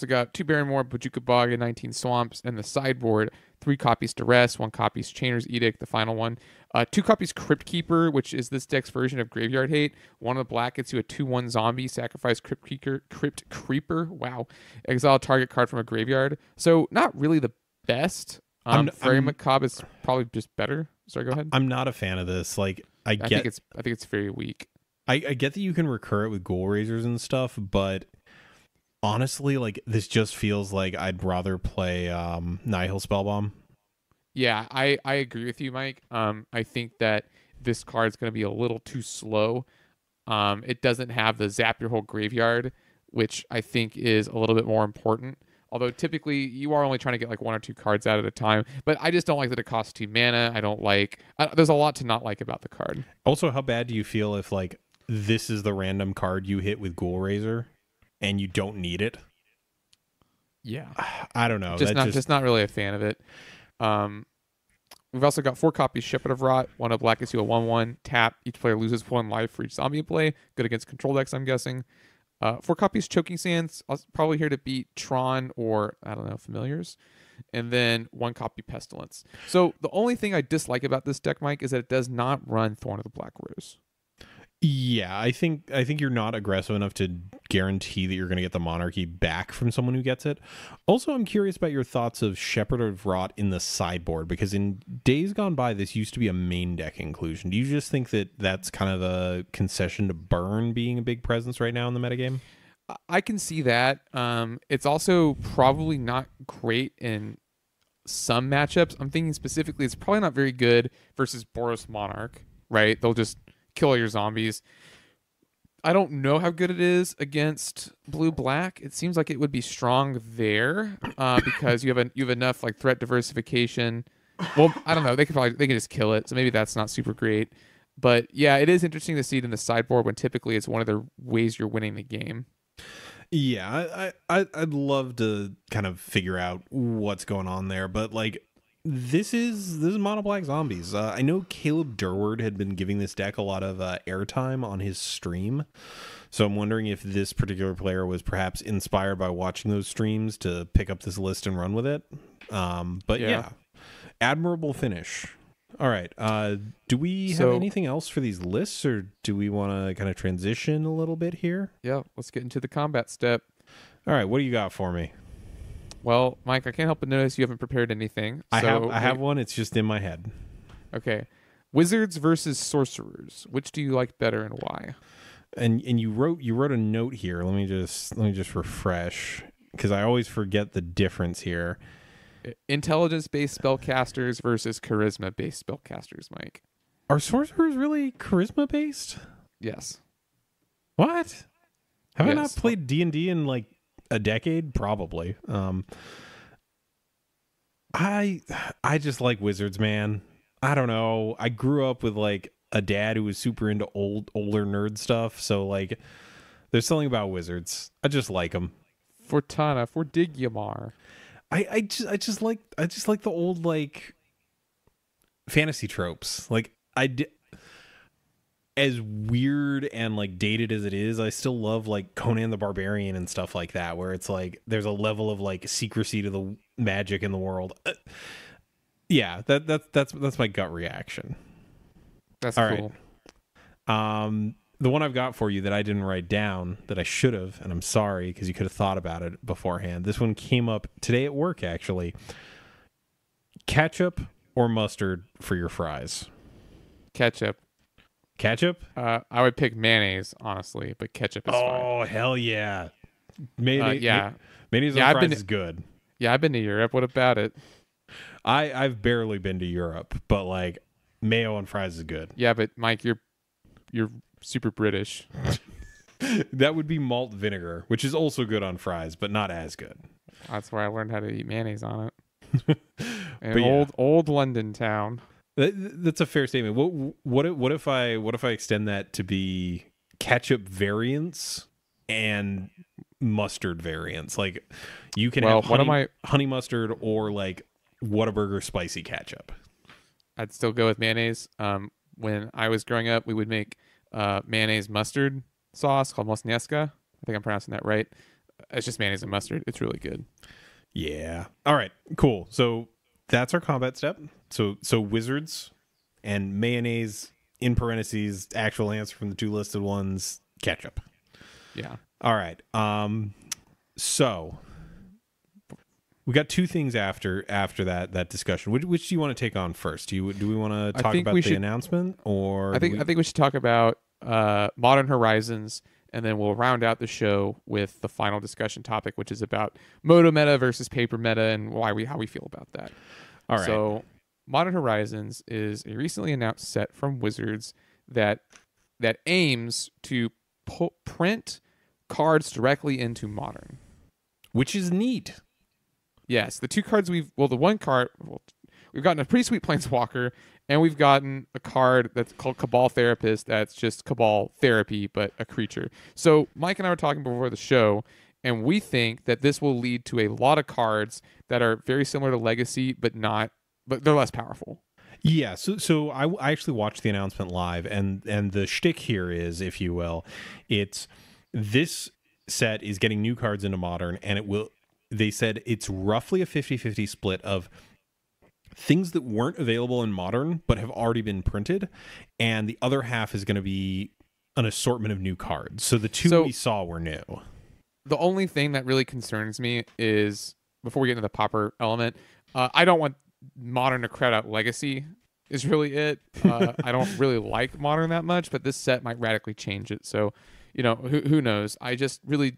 got 2 Barrymore, Bojuka Bog, and 19 Swamps, and the sideboard 3 copies Duress, 1 copy Chainer's Edict, the final one. 2 copies Crypt Keeper, which is this deck's version of Graveyard Hate. 1 of the black gets you a 2/1 zombie, sacrifice Crypt Creeper. Wow. Exile a target card from a graveyard. So not really the best. Fairy Macabre is probably just better. Sorry, go ahead. I'm not a fan of this. Like I think it's very weak. I get that you can recur it with Ghoul Raisers and stuff, but honestly, like this just feels like I'd rather play Nihil Spellbomb. Yeah, I agree with you, Mike. I think that this card's going to be a little too slow. It doesn't have the zap your whole graveyard, which I think is a little bit more important. Although typically you are only trying to get like 1 or 2 cards out at a time. But I just don't like that it costs 2 mana. I don't like. There's a lot to not like about the card. Also, how bad do you feel if like this is the random card you hit with Ghoul Razor and you don't need it? Yeah, I don't know. just not really a fan of it. We've also got 4 copies Shepherd of Rot. 1 of black gets you a 1/1. Tap. Each player loses 1 life for each zombie you play. Good against control decks, I'm guessing. 4 copies Choking Sands. I was probably here to beat Tron or, I don't know, Familiars. And then 1 copy Pestilence. So the only thing I dislike about this deck, Mike, is that it does not run Thorn of the Black Rose. Yeah, I think you're not aggressive enough to guarantee that you're going to get the monarchy back from someone who gets it. Also, I'm curious about your thoughts of Shepherd of Rot in the sideboard, because in days gone by, this used to be a main deck inclusion. Do you just think that that's kind of a concession to Burn being a big presence right now in the metagame? I can see that. It's also probably not great in some matchups. I'm thinking specifically it's probably not very good versus Boros Monarch, right? They'll just kill all your zombies. I don't know how good it is against blue-black. It seems like it would be strong there because you have enough like threat diversification. Well, I don't know. They can just kill it. So maybe that's not super great. But yeah, it is interesting to see it in the sideboard when typically it's one of the ways you're winning the game. Yeah, I'd love to kind of figure out what's going on there, but like this is mono black zombies. I know Caleb Durward had been giving this deck a lot of airtime on his stream, so I'm wondering if this particular player was perhaps inspired by watching those streams to pick up this list and run with it. But yeah, admirable finish. All right, do we have anything else for these lists, or do we want to kind of transition a little bit here? Yeah, let's get into the combat step. All right, what do you got for me? Well, Mike, I can't help but notice you haven't prepared anything. I have one. It's just in my head. Okay. Wizards versus sorcerers. Which do you like better and why? And you wrote a note here. Let me just refresh, because I always forget the difference here. Intelligence-based spellcasters versus charisma-based spellcasters, Mike. Are sorcerers really charisma-based? Yes. What? Have I not played D&D in like a decade? Probably. I just like wizards, man. I don't know. I grew up with like a dad who was super into older nerd stuff, so like there's something about wizards. I just like them. Fortana, for Digyamar. I just like the old like fantasy tropes. Like as weird and like dated as it is, I still love like Conan the Barbarian and stuff like that, where it's like there's a level of like secrecy to the magic in the world. Yeah, that's my gut reaction. That's all cool. Right. The one I've got for you that I didn't write down that I should have, and I'm sorry because you could have thought about it beforehand. This one came up today at work, actually. Ketchup or mustard for your fries? Ketchup. Ketchup? I would pick mayonnaise, honestly, but ketchup is fine. Oh, hell yeah. Mayonnaise on fries is good. Yeah, I've been to Europe. What about it? I've barely been to Europe, but like mayo on fries is good. Yeah, but Mike, you're super British. That would be malt vinegar, which is also good on fries, but not as good. That's where I learned how to eat mayonnaise on it. In old London town. That's a fair statement. What if I extend that to be ketchup variants and mustard variants? Like you can have honey mustard or like Whataburger spicy ketchup. I'd still go with mayonnaise. When I was growing up, we would make mayonnaise mustard sauce called mosnieska. I think I'm pronouncing that right. It's just mayonnaise and mustard. It's really good. Yeah. All right. Cool. So that's our combat step. So wizards and mayonnaise in parentheses. Actual answer from the 2 listed ones. Ketchup. Yeah. All right. So we got 2 things after that discussion. Which do you want to take on first? Do we want to talk about the announcement, or I think we should talk about Modern Horizons and then we'll round out the show with the final discussion topic, which is about Moto meta versus paper meta and how we feel about that. All right. So, Modern Horizons is a recently announced set from Wizards that aims to print cards directly into Modern, which is neat. Yes, the two cards we've gotten a pretty sweet Planeswalker, and we've gotten a card that's called Cabal Therapist. That's just Cabal Therapy, but a creature. So Mike and I were talking before the show, and we think that this will lead to a lot of cards that are very similar to Legacy, but they're less powerful. Yeah, so I actually watched the announcement live, and the shtick here is, if you will, it's this set is getting new cards into Modern, and it will. They said it's roughly a 50-50 split of things that weren't available in Modern but have already been printed, and the other half is going to be an assortment of new cards. So the two we saw were new. The only thing that really concerns me is, before we get into the Pauper element, I don't want Modern to crowd out Legacy is really it. I don't really like Modern that much, but this set might radically change it. So, who knows? I just really,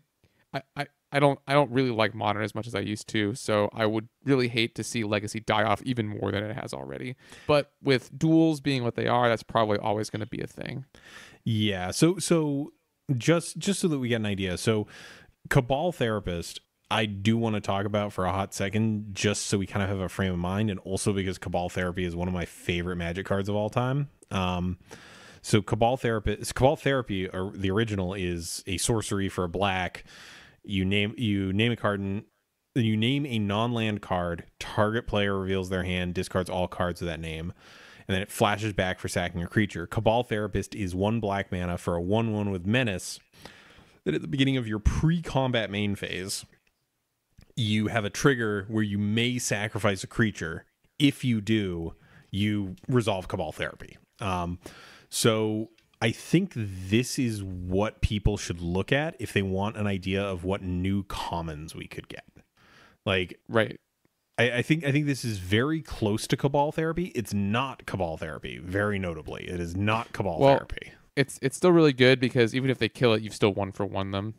I don't really like Modern as much as I used to, so I would really hate to see Legacy die off even more than it has already. But with duels being what they are, that's probably always going to be a thing. Yeah. So just so that we get an idea. So Cabal Therapist, I do want to talk about for a hot second, just so we kind of have a frame of mind, and also because Cabal Therapy is one of my favorite Magic cards of all time. So Cabal Therapy, or the original, is a sorcery for a black. You name a card, you name a non-land card, target player reveals their hand, discards all cards with that name, and then it flashes back for sacking a creature. Cabal Therapist is 1 black mana for a 1/1 with Menace, that at the beginning of your pre-combat main phase, you have a trigger where you may sacrifice a creature. If you do, you resolve Cabal Therapy. So I think this is what people should look at if they want an idea of what new commons we could get. Like, right. I think this is very close to Cabal Therapy. It's not Cabal Therapy, very notably. It is not Cabal Therapy. It's still really good because even if they kill it, you've still 1-for-1 them.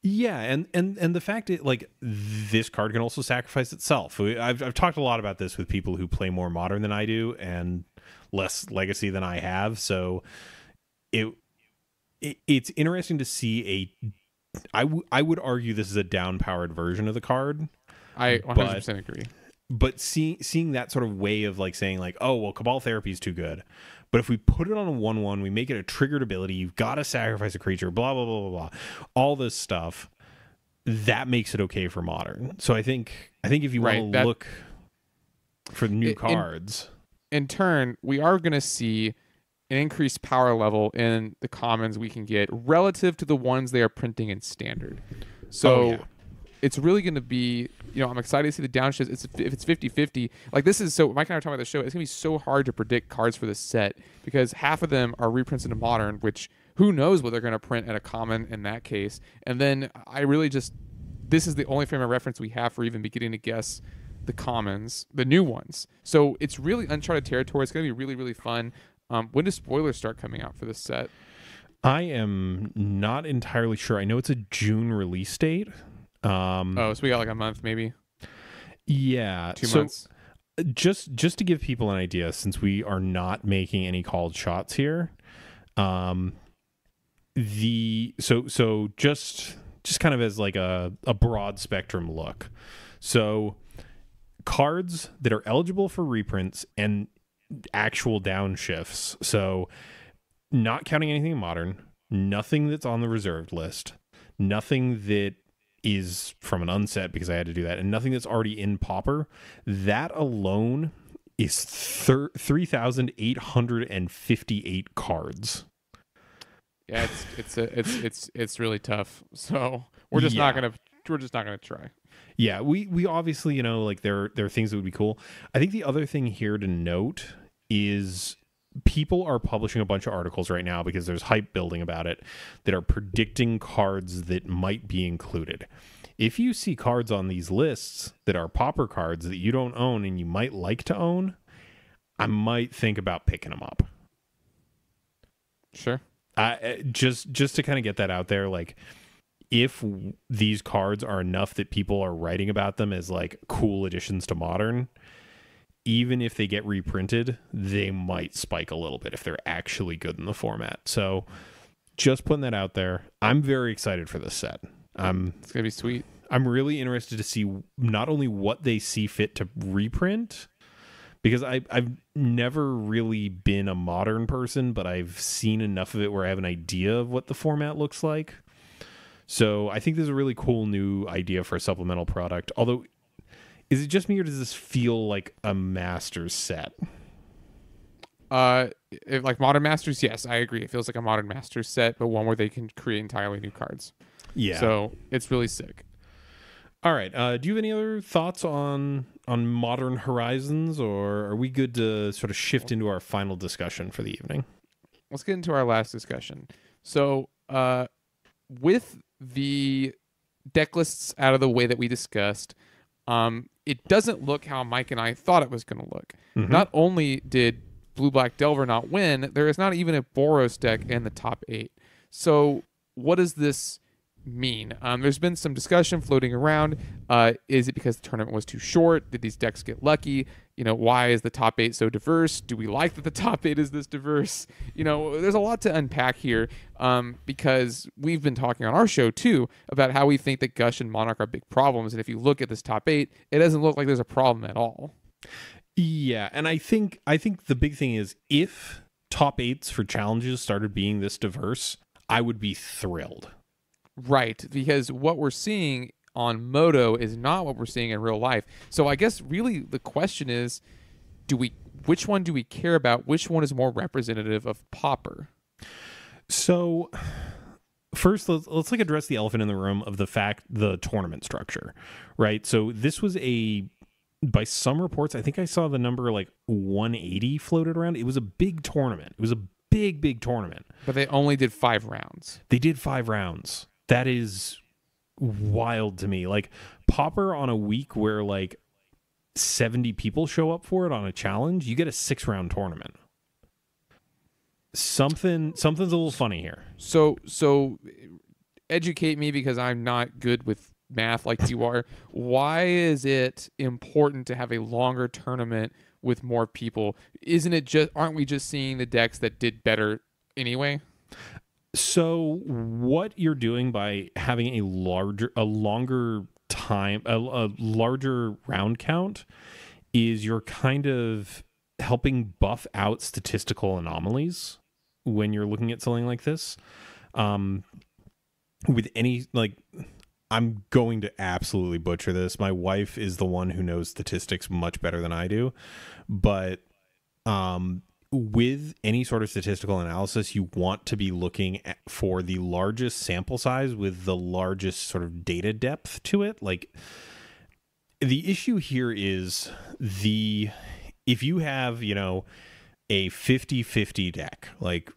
Yeah, and the fact that, like, this card can also sacrifice itself. I've talked a lot about this with people who play more Modern than I do and less Legacy than I have. So it's interesting to see I would argue this is a down-powered version of the card. I 100% agree. But seeing that sort of way of, like, saying, like, oh, well, Cabal Therapy is too good, but if we put it on a 1/1, we make it a triggered ability, you've got to sacrifice a creature, blah, blah, blah, blah, blah, all this stuff, that makes it okay for Modern. So I think if you want to look for new cards. In turn, we are going to see an increased power level in the commons we can get relative to the ones they are printing in Standard. So it's really going to be, I'm excited to see the downshifts. If it's 50-50, like this is so, Mike and I were talking about the show, it's going to be so hard to predict cards for this set because half of them are reprints into Modern, which who knows what they're going to print at a common in that case. And then this is the only frame of reference we have for even beginning to guess the commons, the new ones. So it's really uncharted territory. It's going to be really, really fun. When do spoilers start coming out for this set? I am not entirely sure. I know it's a June release date. So we got like a month, maybe. Yeah, 2 months. Just to give people an idea, since we are not making any called shots here, just kind of as like a broad spectrum look. So cards that are eligible for reprints and actual downshifts. So not counting anything in Modern, nothing that's on the reserved list, nothing that is from an unset because I had to do that, and nothing that's already in Pauper. That alone is 3,858 cards. Yeah, it's really tough. So we're just not gonna try. Yeah, we obviously, like there are things that would be cool. I think the other thing here to note is people are publishing a bunch of articles right now because there's hype building about it that are predicting cards that might be included. If you see cards on these lists that are Pauper cards that you don't own and you might like to own, I might think about picking them up. Sure. Just to kind of get that out there, like if these cards are enough that people are writing about them as like cool additions to Modern, even if they get reprinted, they might spike a little bit if they're actually good in the format. So just putting that out there. I'm very excited for this set. It's gonna be sweet. I'm really interested to see not only what they see fit to reprint, because I've never really been a Modern person, but I've seen enough of it where I have an idea of what the format looks like. So I think this is a really cool new idea for a supplemental product. Although, is it just me or does this feel like a Masters set? Like Modern Masters, yes, I agree. It feels like a Modern Masters set, but one where they can create entirely new cards. Yeah. So it's really sick. All right. Do you have any other thoughts on Modern Horizons, or are we good to sort of shift into our final discussion for the evening? Let's get into our last discussion. So, with the deck lists out of the way that we discussed, it doesn't look how Mike and I thought it was going to look. Mm-hmm. Not only did Blue Black Delver not win, there is not even a Boros deck in the top 8. So, what does this mean? There's been some discussion floating around. Is it because the tournament was too short? Did these decks get lucky? Why is the top 8 so diverse? Do we like that the top 8 is this diverse? There's a lot to unpack here, because we've been talking on our show too about how we think that Gush and Monarch are big problems, and if you look at this top 8, it doesn't look like there's a problem at all. Yeah, and I think the big thing is if top 8s for challenges started being this diverse, I would be thrilled. Right, because what we're seeing on Moto is not what we're seeing in real life. So I guess really the question is, which one do we care about? Which one is more representative of Pauper? So first, let's like address the elephant in the room of the tournament structure, right? So this was by some reports, I think I saw the number like 180 floated around. It was a big tournament. It was a big tournament. But they only did 5 rounds. They did 5 rounds. That is wild to me. Like Pauper on a week where like 70 people show up for it on a challenge, you get a 6-round tournament. Something's a little funny here. So educate me, because I'm not good with math like you are. Why is it important to have a longer tournament with more people? Aren't we just seeing the decks that did better anyway? So what you're doing by having a longer time, a larger round count, is you're kind of helping buff out statistical anomalies when you're looking at something like this. With any, like, I'm going to absolutely butcher this. My wife is the one who knows statistics much better than I do, but with any sort of statistical analysis, you want to be looking for the largest sample size with the largest sort of data depth to it. Like, the issue here is if you have, a 50-50 deck, like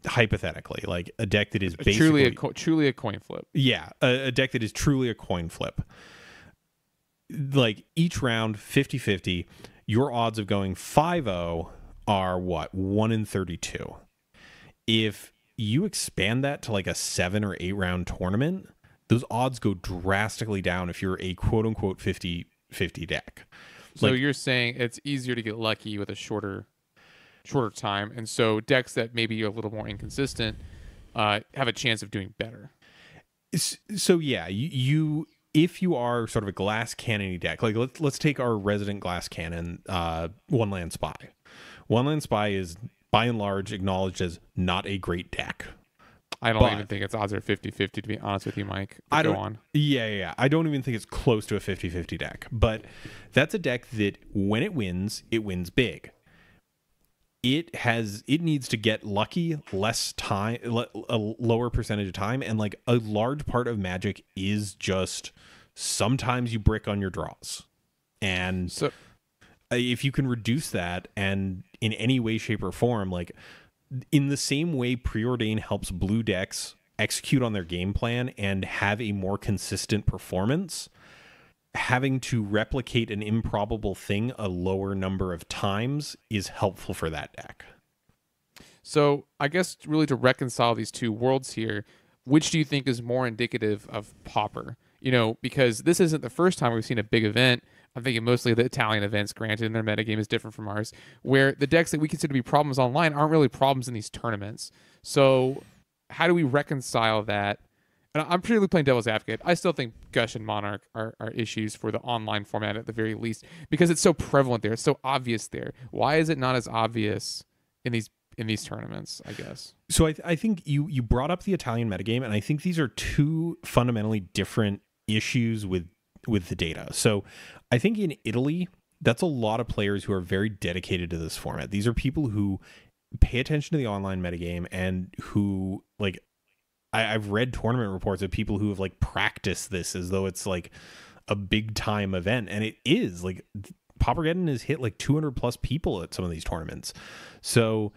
hypothetically, like a deck that is basically truly a coin flip. Yeah, a deck that is truly a coin flip. Like each round 50-50, your odds of going 5-0 are what? 1 in 32. If you expand that to like a 7 or 8 round tournament, those odds go drastically down if you're a quote unquote 50-50 deck. So you're saying it's easier to get lucky with a shorter time, and so decks that maybe are a little more inconsistent have a chance of doing better. So yeah, you if you are sort of a glass cannon deck, like let's take our resident glass cannon, One Land Spy. One Land Spy is by and large acknowledged as not a great deck. I don't even think its odds are 50-50, to be honest with you, Mike. Go on. Yeah. I don't even think it's close to a 50-50 deck. But that's a deck that when it wins big. It needs to get lucky less time, a lower percentage of time, and like a large part of Magic is just sometimes you brick on your draws. And so if you can reduce that and in any way, shape, or form, like in the same way Preordain helps blue decks execute on their game plan and have a more consistent performance, having to replicate an improbable thing a lower number of times is helpful for that deck. So I guess really to reconcile these two worlds here, which do you think is more indicative of Pauper? Because this isn't the first time we've seen a big event. I'm thinking mostly of the Italian events, granted, and their metagame is different from ours, where the decks that we consider to be problems online aren't really problems in these tournaments. So how do we reconcile that? And I'm purely playing devil's advocate. I still think Gush and Monarch are issues for the online format at the very least, because it's so prevalent there. It's so obvious there. Why is it not as obvious in these tournaments, I guess? So I think you brought up the Italian metagame, and I think these are two fundamentally different issues with the data. So I think in Italy, that's a lot of players who are very dedicated to this format. These are people who pay attention to the online metagame and who like I've read tournament reports of people who have like practiced this as though it's like a big time event, and it is. Like Paupergeddon has hit like 200 plus people at some of these tournaments. So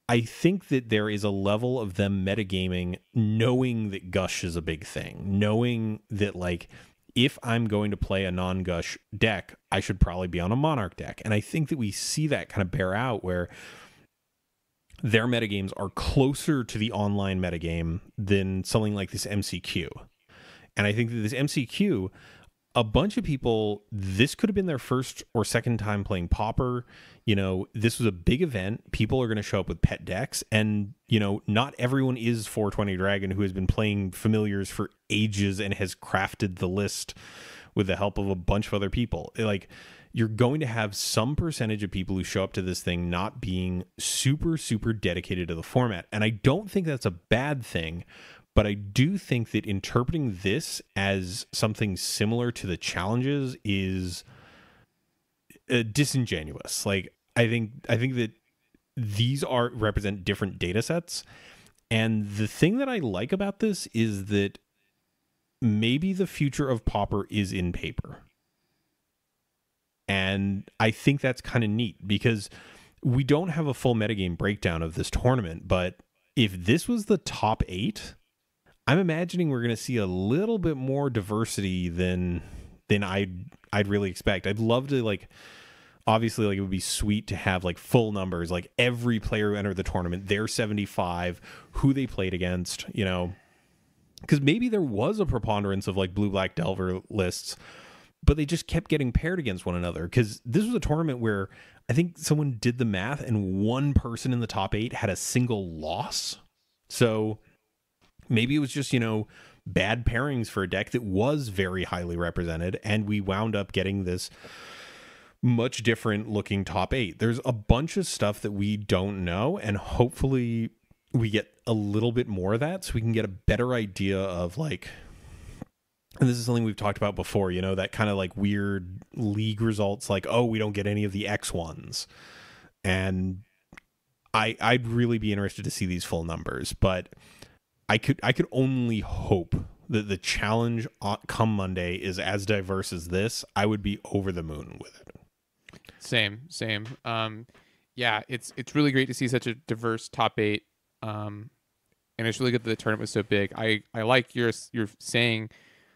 I think that there is a level of them metagaming, knowing that Gush is a big thing, knowing that like if I'm going to play a non-Gush deck, I should probably be on a Monarch deck. And I think that we see that kind of bear out where their metagames are closer to the online metagame than something like this MCQ. And I think that this MCQ, a bunch of people, this could have been their first or second time playing Pauper. This was a big event. People are going to show up with pet decks. And, not everyone is 420 Dragon who has been playing familiars for ages and has crafted the list with the help of a bunch of other people. Like, you're going to have some percentage of people who show up to this thing not being super, super dedicated to the format. And I don't think that's a bad thing, but I do think that interpreting this as something similar to the challenges is disingenuous. Like, I think that these represent different data sets. And the thing that I like about this is that maybe the future of Pauper is in paper. And I think that's kind of neat because we don't have a full metagame breakdown of this tournament. But if this was the top 8, I'm imagining we're going to see a little bit more diversity than I'd really expect. I'd love to obviously it would be sweet to have like full numbers, like every player who entered the tournament, their 75, who they played against, because maybe there was a preponderance of like blue black Delver lists, but they just kept getting paired against one another. Because this was a tournament where I think someone did the math and one person in the top 8 had a single loss. So maybe it was just, bad pairings for a deck that was very highly represented. And we wound up getting this much different looking top 8. There's a bunch of stuff that we don't know. And hopefully we get a little bit more of that so we can get a better idea of like, and this is something we've talked about before, that kind of like weird league results, like, oh, we don't get any of the X ones. And I'd really be interested to see these full numbers, but I could only hope that the challenge come Monday is as diverse as this. I would be over the moon with it. Same. Yeah, it's really great to see such a diverse top 8. And it's really good that the tournament was so big. I like your saying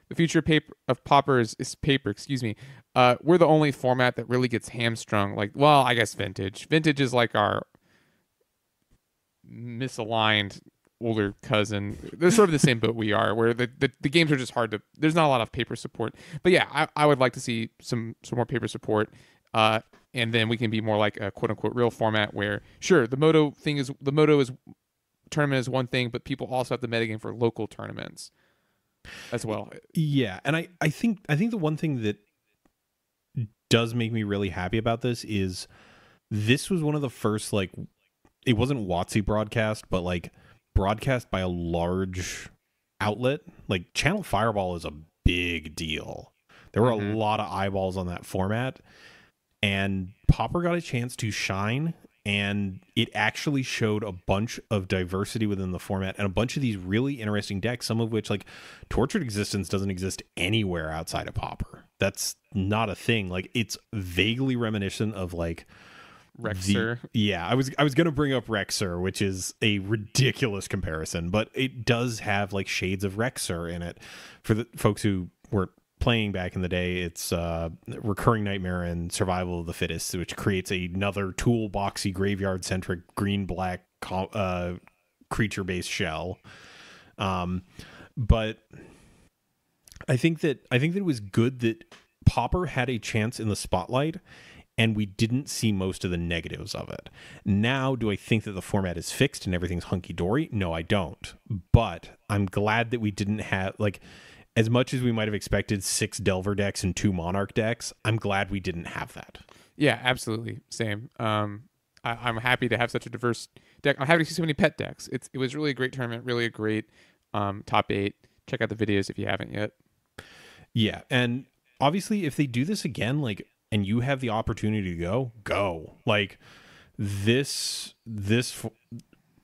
the future of Pauper is paper. Excuse me. We're the only format that really gets hamstrung. Like, well, I guess Vintage. Vintage is like our misaligned older cousin. They're sort of the same boat we are, where the games are just hard to. There's not a lot of paper support. But yeah, I would like to see some more paper support. And then we can be more like a quote unquote real format where sure the Moto tournament is one thing, but people also have the metagame for local tournaments as well. Yeah, and I think the one thing that does make me really happy about this is this was one of the first, like, it wasn't WotC broadcast, but like broadcast by a large outlet. Like Channel Fireball is a big deal. There were a lot of eyeballs on that format, and Pauper got a chance to shine. And it actually showed a bunch of diversity within the format and a bunch of these really interesting decks, some of which, like, Tortured Existence doesn't exist anywhere outside of Pauper. That's not a thing. Like, it's vaguely reminiscent of, like, Rexer. Yeah, I was going to bring up Rexer, which is a ridiculous comparison, but it does have, like, shades of Rexer in it. For the folks who were playing back in the day, it's Recurring Nightmare and Survival of the Fittest, which creates another toolboxy graveyard centric green black creature-based shell. But I think that it was good that Pauper had a chance in the spotlight, and we didn't see most of the negatives of it. Now, do I think that the format is fixed and everything's hunky-dory? No, I don't. But I'm glad that we didn't have, like, as much as we might have expected 6 Delver decks and 2 Monarch decks, I'm glad we didn't have that. Yeah, absolutely. Same. I'm happy to have such a diverse deck. I'm happy to see so many pet decks. It was really a great tournament, really a great top 8. Check out the videos if you haven't yet. Yeah, and obviously if they do this again, like, and you have the opportunity to go. Like, this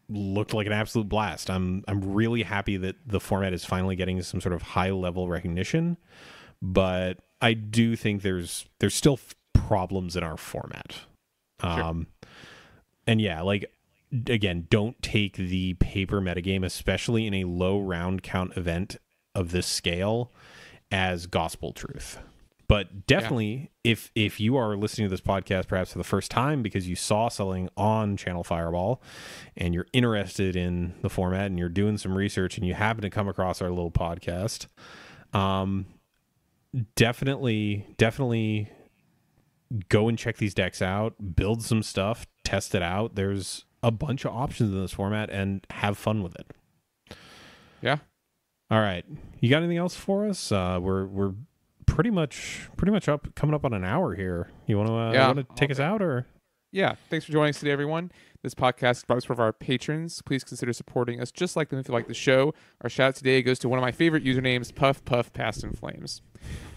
looked like an absolute blast. I'm really happy that the format is finally getting some sort of high level recognition, but I do think there's still problems in our format. Sure. And yeah, like, again, don't take the paper metagame, especially in a low round count event of this scale, as gospel truth. But definitely, if you are listening to this podcast perhaps for the first time because you saw something on Channel Fireball and you're interested in the format and you're doing some research and you happen to come across our little podcast, definitely go and check these decks out, build some stuff, test it out. There's a bunch of options in this format, and have fun with it. Yeah. All right. You got anything else for us? We're pretty much coming up on an hour here. You want to take us out, or? Yeah. Thanks for joining us today, everyone. This podcast is brought to us from our patrons. Please consider supporting us just like them if you like the show. Our shout out today goes to one of my favorite usernames, Puff Puff Past in Flames.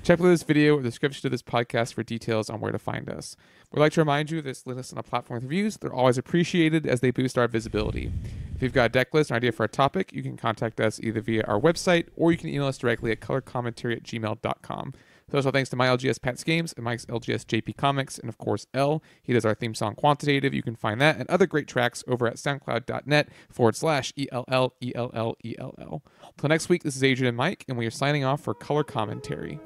Check below this video or the description of this podcast for details on where to find us. We'd like to remind you this list on a platform with reviews. They're always appreciated as they boost our visibility. If you've got a deck list or idea for a topic, you can contact us either via our website or you can email us directly at colorcommentary@gmail.com. So thanks to my LGS Pat's Games and Mike's LGS JP Comics, and of course L. He does our theme song Quantitative. You can find that and other great tracks over at soundcloud.net/ELLELLELL. Till next week, this is Adrian and Mike, and we are signing off for Color Commentary.